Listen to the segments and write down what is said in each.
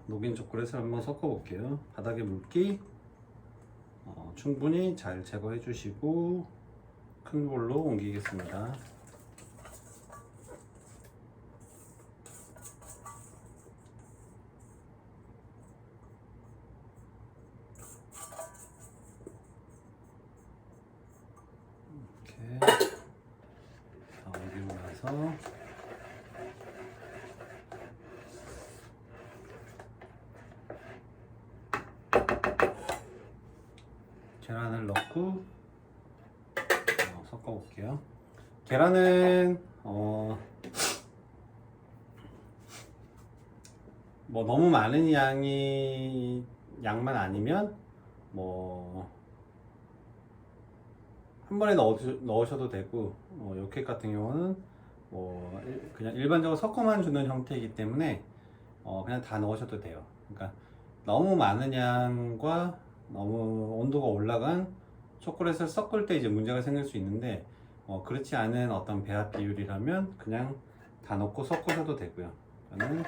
녹인 초콜릿을 한번 섞어 볼게요. 바닥에 물기 충분히 잘 제거해 주시고 큰 볼로 옮기겠습니다. 이렇게 다 옮기고 나서 계란을 넣고 섞어 볼게요. 계란은 뭐 너무 많은 양만 아니면 뭐 한 번에 넣으셔도 되고 요 케이크 같은 경우는 그냥 일반적으로 섞어만 주는 형태이기 때문에 그냥 다 넣으셔도 돼요. 그러니까 너무 많은 양과 너무 온도가 올라간 초콜릿을 섞을 때 이제 문제가 생길 수 있는데 그렇지 않은 어떤 배합 비율이라면 그냥 다 넣고 섞으셔도 되고요. 저는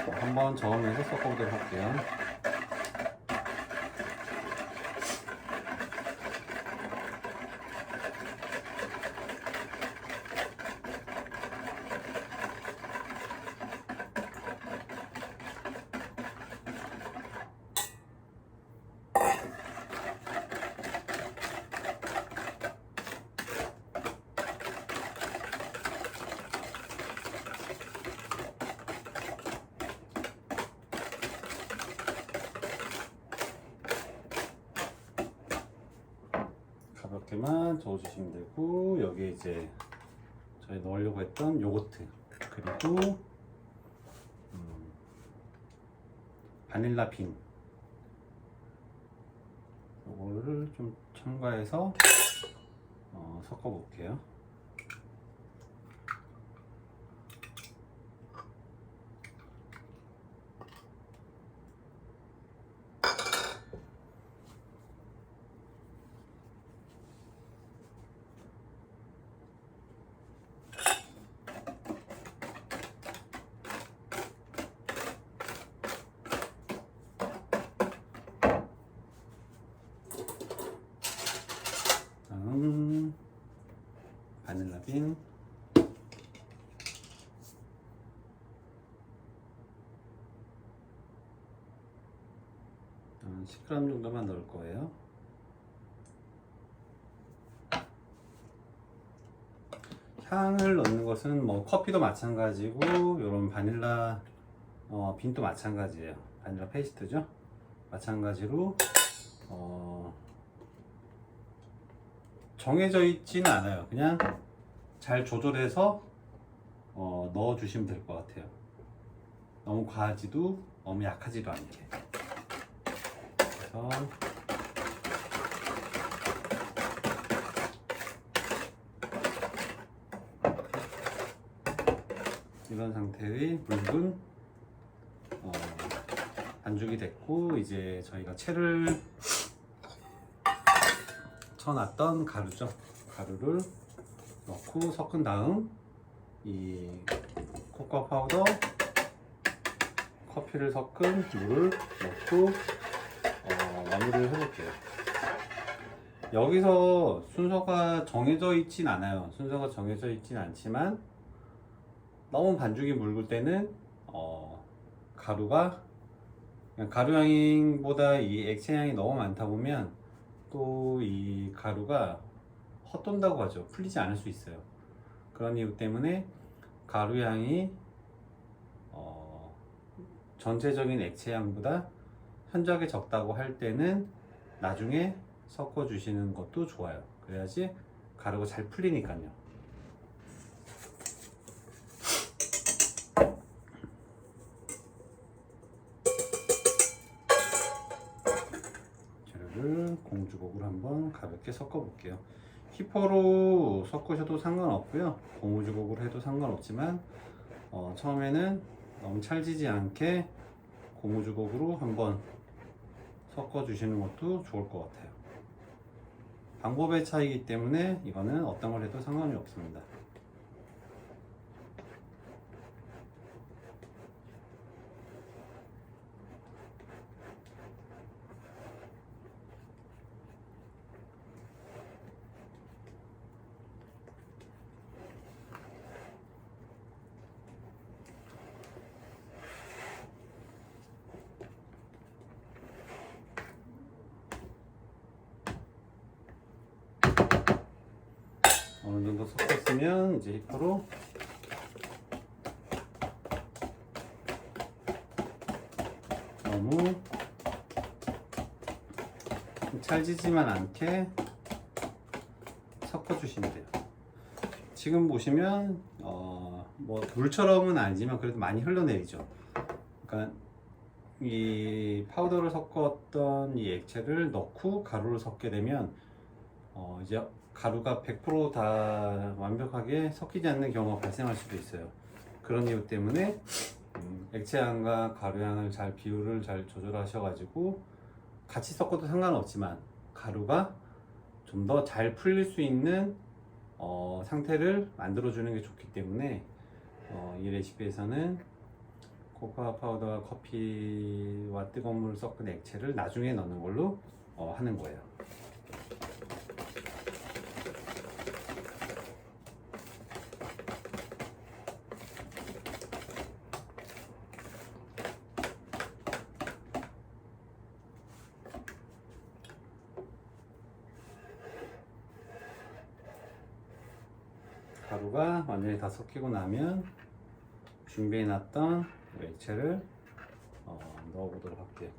한번 저으면서 섞어보도록 할게요. 가볍게만 저어주시면 되고, 여기에 이제 저희 넣으려고 했던 요거트 그리고 바닐라 빈 요거를 좀 첨가해서 섞어 볼게요. 바닐라 빈 한 10g 정도만 넣을 거예요. 향을 넣는 것은 커피도 마찬가지고 이런 바닐라 빈도 마찬가지예요. 바닐라 페이스트죠. 마찬가지로 정해져 있지는 않아요. 그냥 잘 조절해서 넣어 주시면 될 것 같아요. 너무 과하지도 너무 약하지도 않게. 그래서 이런 상태의 묽은 반죽이 됐고, 이제 저희가 채를 쳐놨던 가루죠. 가루를 넣고 섞은 다음 이 코코아 파우더, 커피를 섞은 물을 넣고 마무리를 해볼게요. 여기서 순서가 정해져 있진 않아요. 순서가 정해져 있진 않지만 너무 반죽이 묽을 때는 가루가 그냥 가루 향보다 이 액체 향이 너무 많다 보면 또 이 가루가 헛돈다고 하죠. 풀리지 않을 수 있어요. 그런 이유 때문에 가루 향이 전체적인 액체 향보다 현저하게 적다고 할 때는 나중에 섞어 주시는 것도 좋아요. 그래야지 가루가 잘 풀리니까요. 재료를 공주곡으로 한번 가볍게 섞어 볼게요. 휘퍼로 섞으셔도 상관없고요, 고무주곡으로 해도 상관없지만 처음에는 너무 찰지지 않게 고무주곡으로 한번 섞어 주시는 것도 좋을 것 같아요. 방법의 차이이기 때문에 이거는 어떤 걸 해도 상관이 없습니다. 어느 정도 섞었으면 이제 히터로 너무 찰지지만 않게 섞어주시면 돼요. 지금 보시면 뭐 물처럼은 아니지만 그래도 많이 흘러내리죠. 그러니까 이 파우더를 섞었던 이 액체를 넣고 가루를 섞게 되면 이제 가루가 100% 다 완벽하게 섞이지 않는 경우가 발생할 수도 있어요. 그런 이유 때문에 액체향과 가루향을 비율을 잘 조절하셔가지고 같이 섞어도 상관없지만 가루가 좀 더 잘 풀릴 수 있는 상태를 만들어주는 게 좋기 때문에 이 레시피에서는 코코아 파우더와 커피와 뜨거운 물을 섞은 액체를 나중에 넣는 걸로 하는 거예요. 가루가 완전히 다 섞이고 나면 준비해 놨던 액체를 넣어 보도록 할게요.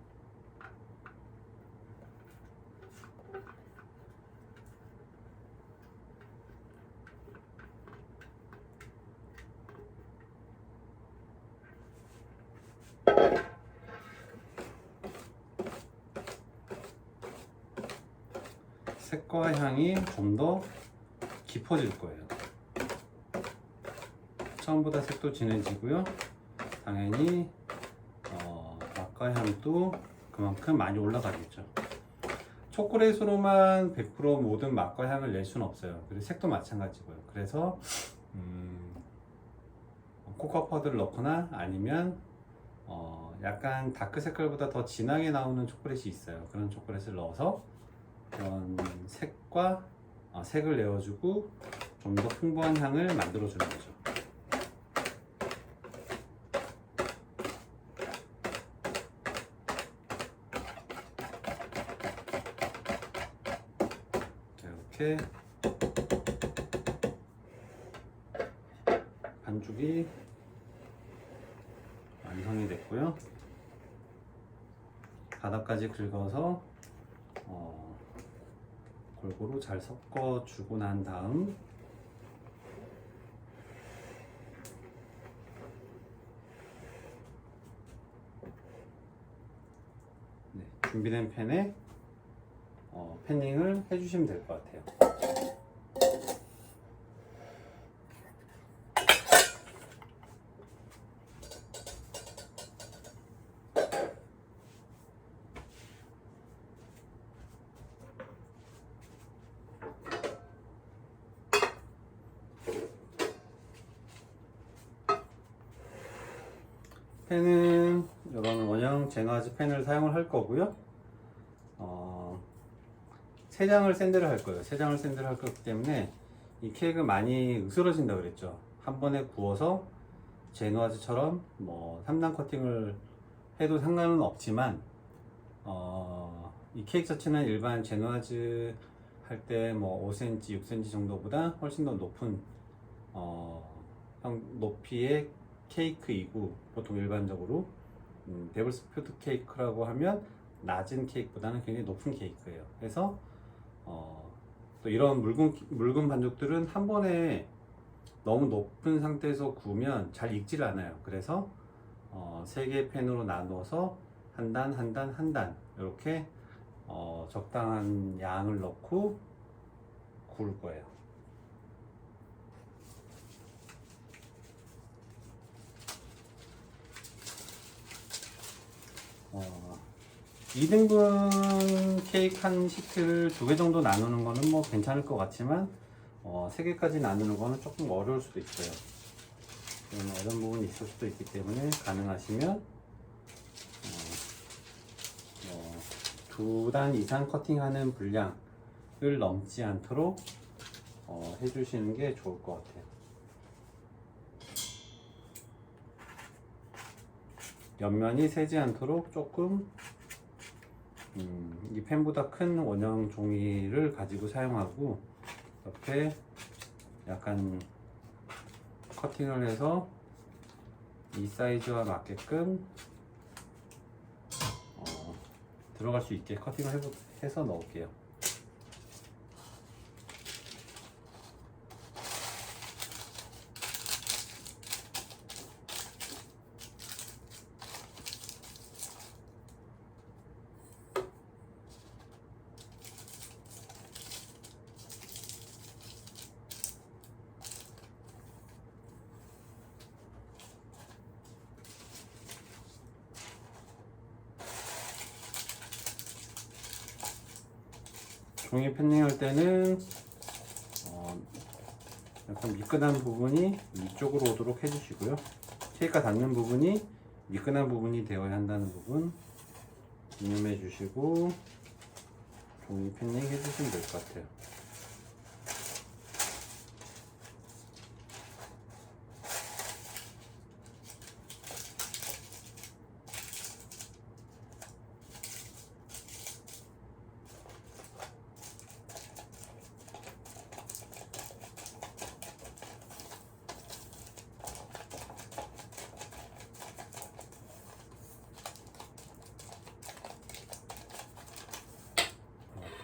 색과 향이 좀 더 깊어질 거예요. 처음보다 색도 진해지고요. 당연히 맛과 향도 그만큼 많이 올라가겠죠. 초콜릿으로만 100% 모든 맛과 향을 낼 수는 없어요. 그리고 색도 마찬가지고요. 그래서 코코아 파우더를 넣거나 아니면 약간 다크 색깔보다 더 진하게 나오는 초콜릿이 있어요. 그런 초콜릿을 넣어서 그런 색을 내어주고 좀 더 풍부한 향을 만들어주는 거죠. 이렇게 반죽이 완성이 됐고요. 바닥까지 긁어서 골고루 잘 섞어주고 난 다음 준비된 팬에 패닝을 해주시면 될 것 같아요. 팬은 이런 원형 제너지 팬을 사용을 할 거고요. 세 장을 샌드를 할 거예요. 세 장을 샌드를 할 거기 때문에 이 케이크가 많이 으스러진다고 그랬죠. 한 번에 구워서 제누아즈처럼 뭐 3단 커팅을 해도 상관은 없지만 이 케이크 자체는 일반 제누아즈 할 때 뭐 5cm, 6cm 정도보다 훨씬 더 높은 높이의 케이크이고, 보통 일반적으로 데블스푸드 케이크라고 하면 낮은 케이크보다는 굉장히 높은 케이크예요. 그래서 또 이런 묽은 반죽들은 한 번에 너무 높은 상태에서 구우면 잘 익지를 않아요. 그래서 3개의 팬으로 나누어서 한 단, 한 단, 한 단 이렇게 적당한 양을 넣고 구울 거예요. 2등분 케이크 한 시트를 2개 정도 나누는 거는 뭐 괜찮을 것 같지만 3개까지 나누는 거는 조금 어려울 수도 있어요. 어려운 부분이 있을 수도 있기 때문에 가능하시면 2단 이상 커팅하는 분량을 넘지 않도록 해주시는 게 좋을 것 같아요. 옆면이 새지 않도록 조금 이 펜보다 큰 원형 종이를 가지고 사용하고 옆에 약간 커팅을 해서 이 사이즈와 맞게끔 들어갈 수 있게 커팅을 해서 넣을게요. 종이 팬닝할 때는 약간 미끈한 부분이 위쪽으로 오도록 해주시고요. 케이크가 닿는 부분이 미끈한 부분이 되어야 한다는 부분 유념해 주시고 종이 팬닝 해주시면 될 것 같아요.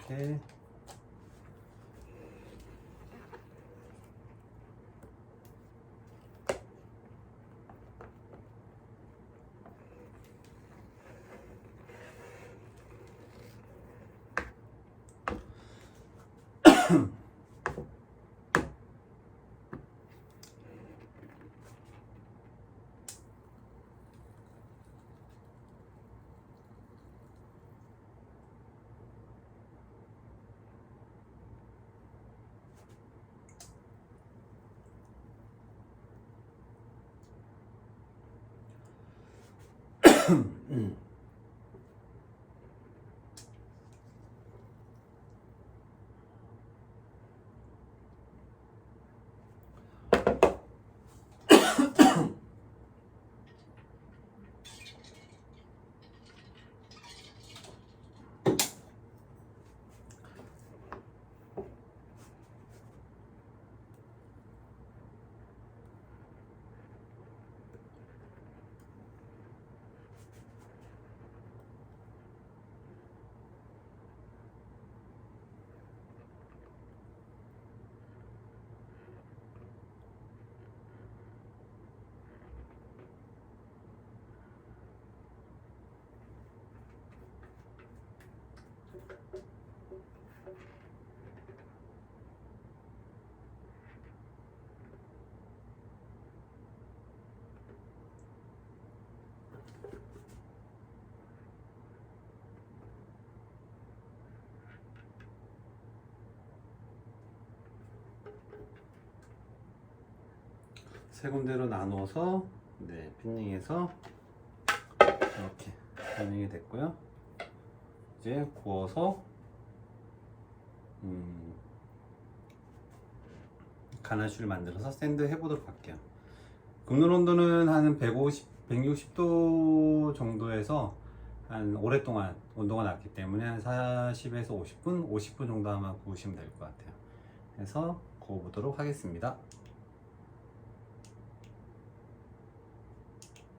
이렇게 세 군데로 나눠서 핀닝해서 이렇게 핀닝이 됐고요. 이제 구워서 가나슈를 만들어서 샌드 해보도록 할게요. 굽는 온도는 한 160도 정도에서 한 오랫동안 온도가 낮기 때문에 한 40에서 50분 정도 아마 구우시면 될 것 같아요. 그래서 구워보도록 하겠습니다.